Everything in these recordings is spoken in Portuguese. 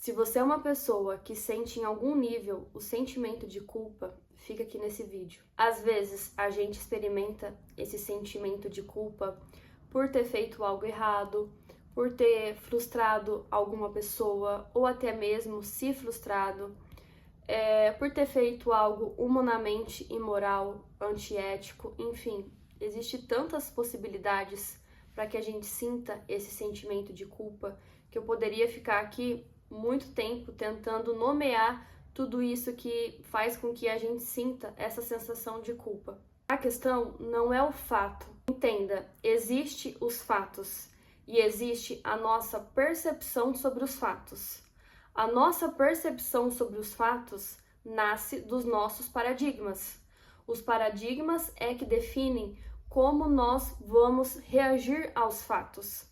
Se você é uma pessoa que sente em algum nível o sentimento de culpa, fica aqui nesse vídeo. Às vezes, a gente experimenta esse sentimento de culpa por ter feito algo errado, por ter frustrado alguma pessoa, ou até mesmo se frustrado, por ter feito algo humanamente imoral, antiético, enfim. Existem tantas possibilidades para que a gente sinta esse sentimento de culpa que eu poderia ficar aqui muito tempo tentando nomear tudo isso que faz com que a gente sinta essa sensação de culpa. A questão não é o fato. Entenda, existe os fatos e existe a nossa percepção sobre os fatos. A nossa percepção sobre os fatos nasce dos nossos paradigmas. Os paradigmas é que definem como nós vamos reagir aos fatos.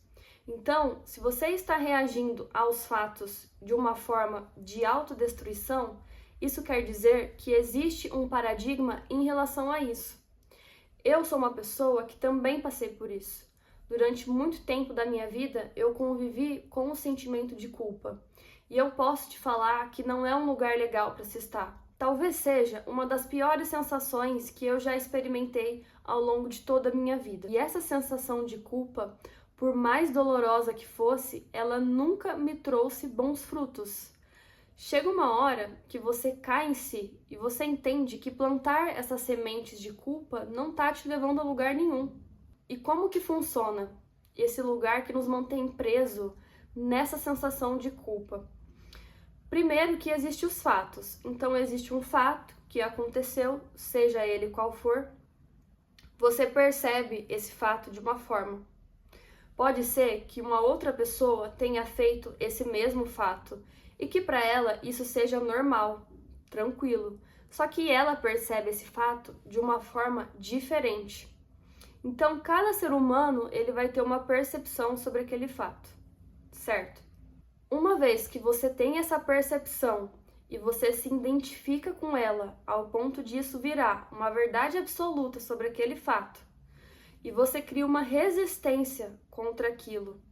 Então, se você está reagindo aos fatos de uma forma de autodestruição, isso quer dizer que existe um paradigma em relação a isso. Eu sou uma pessoa que também passei por isso. Durante muito tempo da minha vida, eu convivi com o sentimento de culpa. E eu posso te falar que não é um lugar legal para se estar. Talvez seja uma das piores sensações que eu já experimentei ao longo de toda a minha vida. E essa sensação de culpa, por mais dolorosa que fosse, ela nunca me trouxe bons frutos. Chega uma hora que você cai em si e você entende que plantar essas sementes de culpa não tá te levando a lugar nenhum. E como que funciona esse lugar que nos mantém preso nessa sensação de culpa? Primeiro que existem os fatos. Então existe um fato que aconteceu, seja ele qual for, você percebe esse fato de uma forma. Pode ser que uma outra pessoa tenha feito esse mesmo fato e que para ela isso seja normal, tranquilo. Só que ela percebe esse fato de uma forma diferente. Então, cada ser humano ele vai ter uma percepção sobre aquele fato, certo? Uma vez que você tem essa percepção e você se identifica com ela ao ponto disso virar uma verdade absoluta sobre aquele fato, e você cria uma resistência contra aquilo,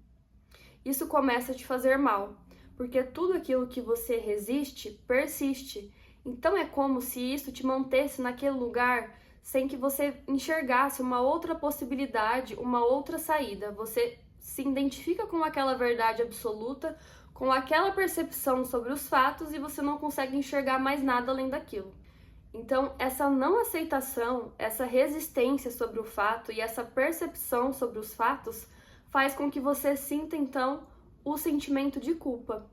isso começa a te fazer mal, porque tudo aquilo que você resiste persiste. Então é como se isso te mantesse naquele lugar sem que você enxergasse uma outra possibilidade, uma outra saída. Você se identifica com aquela verdade absoluta, com aquela percepção sobre os fatos e você não consegue enxergar mais nada além daquilo. Então, essa não aceitação, essa resistência sobre o fato e essa percepção sobre os fatos faz com que você sinta, então, o sentimento de culpa.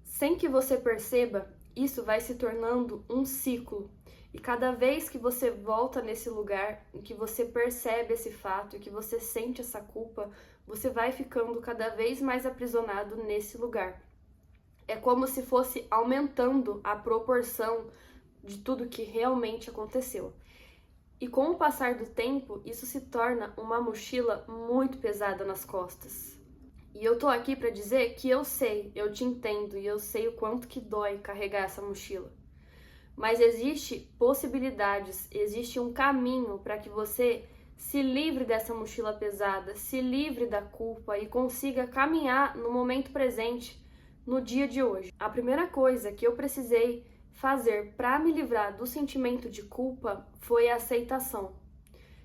Sem que você perceba, isso vai se tornando um ciclo. E cada vez que você volta nesse lugar, em que você percebe esse fato e que você sente essa culpa, você vai ficando cada vez mais aprisionado nesse lugar. É como se fosse aumentando a proporção de tudo que realmente aconteceu. E com o passar do tempo, isso se torna uma mochila muito pesada nas costas. E eu tô aqui para dizer que eu sei, eu te entendo e eu sei o quanto que dói carregar essa mochila. Mas existe possibilidades, existe um caminho para que você se livre dessa mochila pesada, se livre da culpa e consiga caminhar no momento presente, no dia de hoje. A primeira coisa que eu precisei fazer para me livrar do sentimento de culpa foi a aceitação.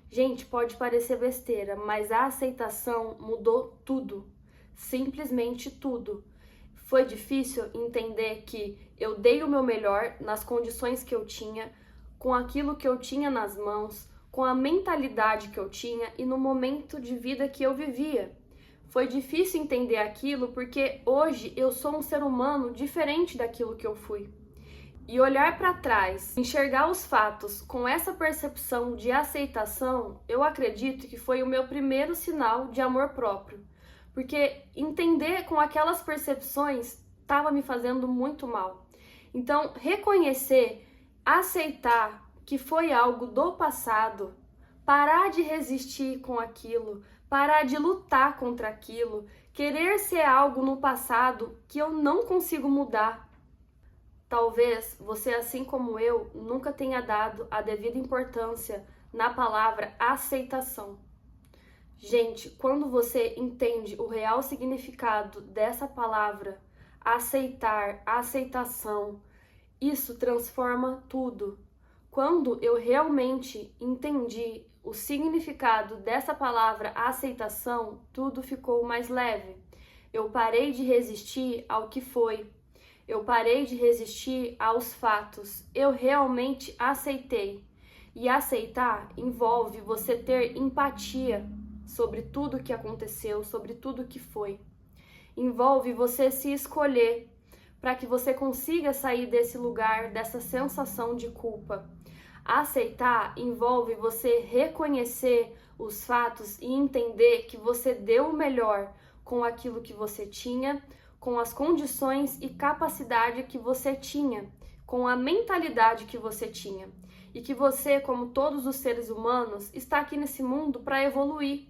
Gente, pode parecer besteira, mas a aceitação mudou tudo, simplesmente tudo. Foi difícil entender que eu dei o meu melhor nas condições que eu tinha, com aquilo que eu tinha nas mãos, com a mentalidade que eu tinha e no momento de vida que eu vivia. Foi difícil entender aquilo porque hoje eu sou um ser humano diferente daquilo que eu fui. E olhar para trás, enxergar os fatos com essa percepção de aceitação, eu acredito que foi o meu primeiro sinal de amor próprio. Porque entender com aquelas percepções estava me fazendo muito mal. Então, reconhecer, aceitar que foi algo do passado, parar de resistir com aquilo, parar de lutar contra aquilo, querer ser algo no passado que eu não consigo mudar. Talvez você, assim como eu, nunca tenha dado a devida importância na palavra aceitação. Gente, quando você entende o real significado dessa palavra, aceitar, aceitação, isso transforma tudo. Quando eu realmente entendi o significado dessa palavra aceitação, tudo ficou mais leve. Eu parei de resistir ao que foi. Eu parei de resistir aos fatos. Eu realmente aceitei. E aceitar envolve você ter empatia sobre tudo que aconteceu, sobre tudo que foi. Envolve você se escolher para que você consiga sair desse lugar, dessa sensação de culpa. Aceitar envolve você reconhecer os fatos e entender que você deu o melhor com aquilo que você tinha, com as condições e capacidade que você tinha, com a mentalidade que você tinha. E que você, como todos os seres humanos, está aqui nesse mundo para evoluir.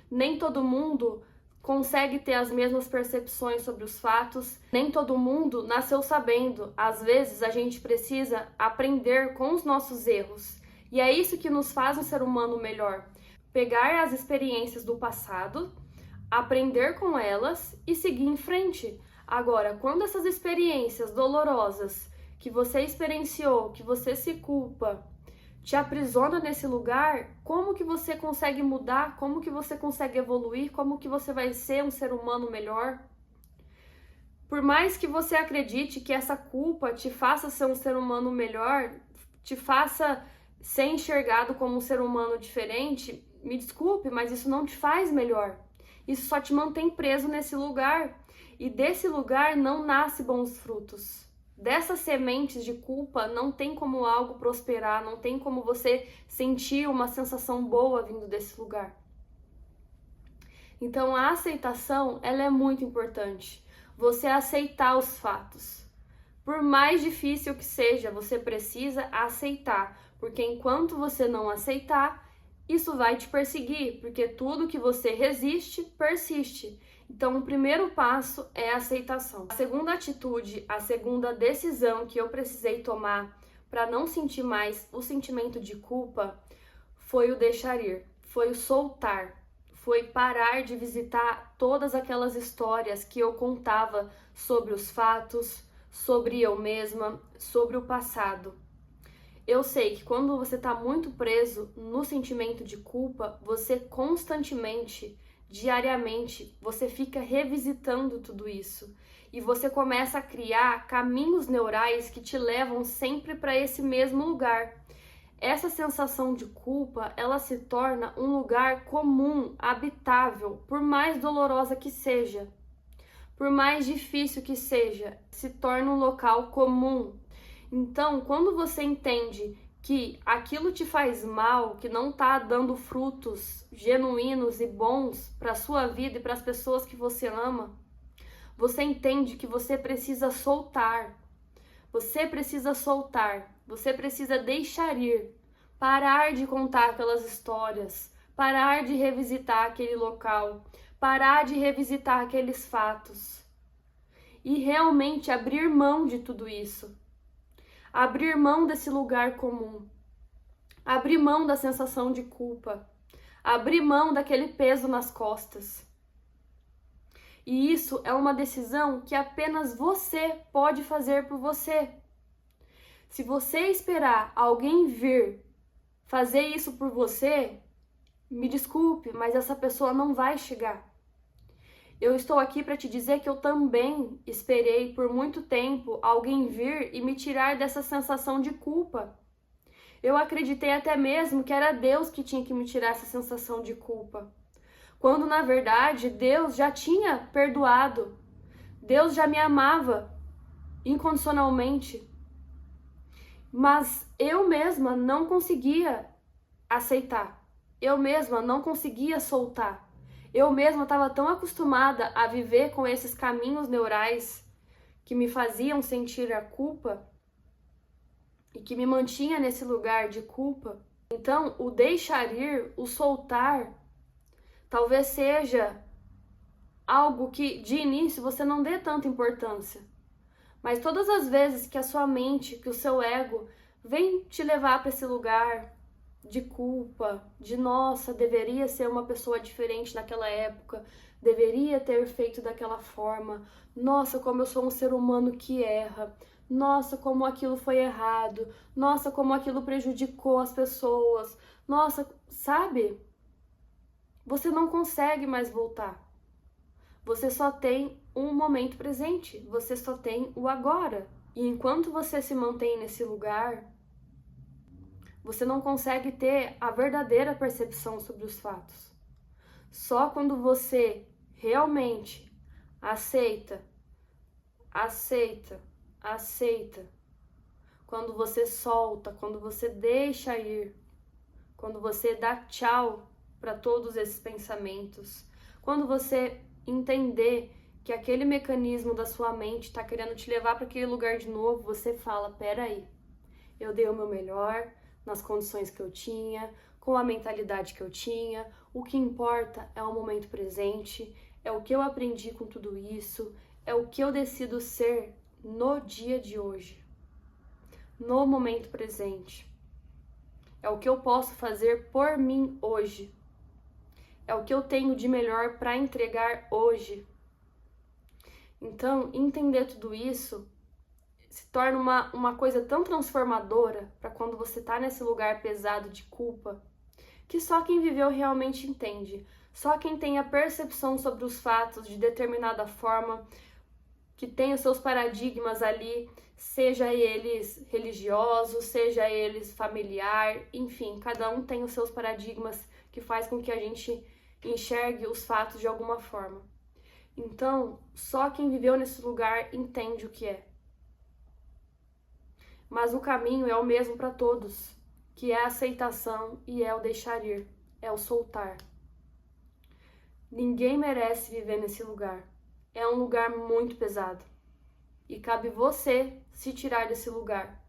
Nem todo mundo consegue ter as mesmas percepções sobre os fatos, nem todo mundo nasceu sabendo. Às vezes a gente precisa aprender com os nossos erros. E é isso que nos faz um ser humano melhor. Pegar as experiências do passado, aprender com elas e seguir em frente. Agora, quando essas experiências dolorosas que você experienciou, que você se culpa, te aprisiona nesse lugar, como que você consegue mudar? Como que você consegue evoluir? Como que você vai ser um ser humano melhor? Por mais que você acredite que essa culpa te faça ser um ser humano melhor, te faça ser enxergado como um ser humano diferente, me desculpe, mas isso não te faz melhor. Isso só te mantém preso nesse lugar. E desse lugar não nasce bons frutos. Dessas sementes de culpa não tem como algo prosperar, não tem como você sentir uma sensação boa vindo desse lugar. Então a aceitação, ela é muito importante. Você aceitar os fatos. Por mais difícil que seja, você precisa aceitar, porque enquanto você não aceitar, isso vai te perseguir, porque tudo que você resiste, persiste. Então, o primeiro passo é a aceitação. A segunda atitude, a segunda decisão que eu precisei tomar para não sentir mais o sentimento de culpa foi o deixar ir, foi o soltar, foi parar de visitar todas aquelas histórias que eu contava sobre os fatos, sobre eu mesma, sobre o passado. Eu sei que quando você está muito preso no sentimento de culpa, você constantemente, diariamente, você fica revisitando tudo isso. E você começa a criar caminhos neurais que te levam sempre para esse mesmo lugar. Essa sensação de culpa, ela se torna um lugar comum, habitável, por mais dolorosa que seja. Por mais difícil que seja, se torna um local comum. Então, quando você entende que aquilo te faz mal, que não está dando frutos genuínos e bons para a sua vida e para as pessoas que você ama, você entende que você precisa soltar. Você precisa soltar. Você precisa deixar ir. Parar de contar aquelas histórias. Parar de revisitar aquele local. Parar de revisitar aqueles fatos. E realmente abrir mão de tudo isso. Abrir mão desse lugar comum, abrir mão da sensação de culpa, abrir mão daquele peso nas costas. E isso é uma decisão que apenas você pode fazer por você. Se você esperar alguém vir fazer isso por você, me desculpe, mas essa pessoa não vai chegar. Eu estou aqui para te dizer que eu também esperei por muito tempo alguém vir e me tirar dessa sensação de culpa. Eu acreditei até mesmo que era Deus que tinha que me tirar essa sensação de culpa. Quando, na verdade, Deus já tinha perdoado. Deus já me amava incondicionalmente. Mas eu mesma não conseguia aceitar. Eu mesma não conseguia soltar. Eu mesma estava tão acostumada a viver com esses caminhos neurais que me faziam sentir a culpa e que me mantinha nesse lugar de culpa. Então, o deixar ir, o soltar, talvez seja algo que de início você não dê tanta importância. Mas todas as vezes que a sua mente, que o seu ego vem te levar para esse lugar de culpa, de nossa, deveria ser uma pessoa diferente naquela época, deveria ter feito daquela forma, nossa, como eu sou um ser humano que erra, nossa, como aquilo foi errado, nossa, como aquilo prejudicou as pessoas, nossa, sabe? Você não consegue mais voltar. Você só tem um momento presente, você só tem o agora. E enquanto você se mantém nesse lugar, você não consegue ter a verdadeira percepção sobre os fatos. Só quando você realmente aceita, quando você solta, quando você deixa ir, quando você dá tchau para todos esses pensamentos, quando você entender que aquele mecanismo da sua mente está querendo te levar para aquele lugar de novo, você fala, peraí, eu dei o meu melhor nas condições que eu tinha, com a mentalidade que eu tinha, o que importa é o momento presente, é o que eu aprendi com tudo isso, é o que eu decido ser no dia de hoje, no momento presente. É o que eu posso fazer por mim hoje. É o que eu tenho de melhor para entregar hoje. Então, entender tudo isso se torna uma coisa tão transformadora para quando você tá nesse lugar pesado de culpa, que só quem viveu realmente entende. Só quem tem a percepção sobre os fatos de determinada forma, que tem os seus paradigmas ali, seja eles religiosos, seja eles familiar, enfim, cada um tem os seus paradigmas que faz com que a gente enxergue os fatos de alguma forma. Então, só quem viveu nesse lugar entende o que é. Mas o caminho é o mesmo para todos, que é a aceitação e é o deixar ir, é o soltar. Ninguém merece viver nesse lugar. É um lugar muito pesado. E cabe você se tirar desse lugar.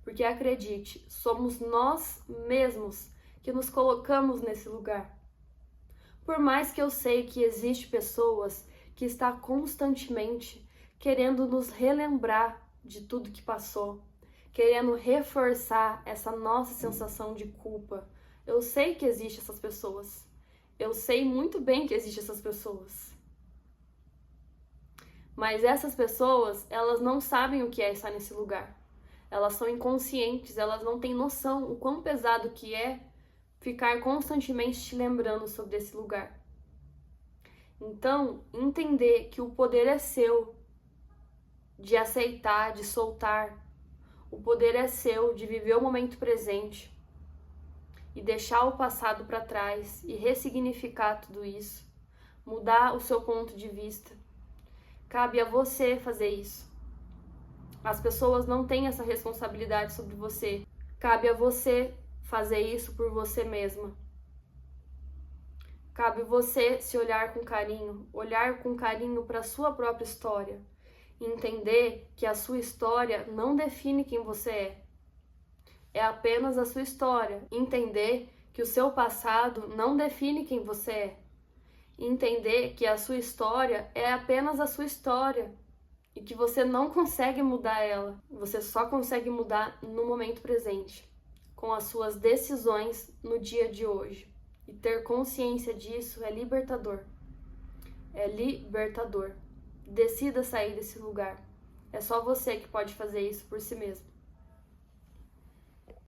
Porque acredite, somos nós mesmos que nos colocamos nesse lugar. Por mais que eu sei que existem pessoas que estão constantemente querendo nos relembrar de tudo que passou, querendo reforçar essa nossa sensação de culpa. Eu sei que existem essas pessoas. Eu sei muito bem que existem essas pessoas. Mas essas pessoas, elas não sabem o que é estar nesse lugar. Elas são inconscientes, elas não têm noção o quão pesado que é ficar constantemente te lembrando sobre esse lugar. Então, entender que o poder é seu de aceitar, de soltar. O poder é seu de viver o momento presente e deixar o passado para trás e ressignificar tudo isso, mudar o seu ponto de vista. Cabe a você fazer isso. As pessoas não têm essa responsabilidade sobre você. Cabe a você fazer isso por você mesma. Cabe você se olhar com carinho para a sua própria história. Entender que a sua história não define quem você é. É apenas a sua história. Entender que o seu passado não define quem você é. Entender que a sua história é apenas a sua história e que você não consegue mudar ela. Você só consegue mudar no momento presente, com as suas decisões no dia de hoje. E ter consciência disso é libertador. É libertador. Decida sair desse lugar. É só você que pode fazer isso por si mesmo.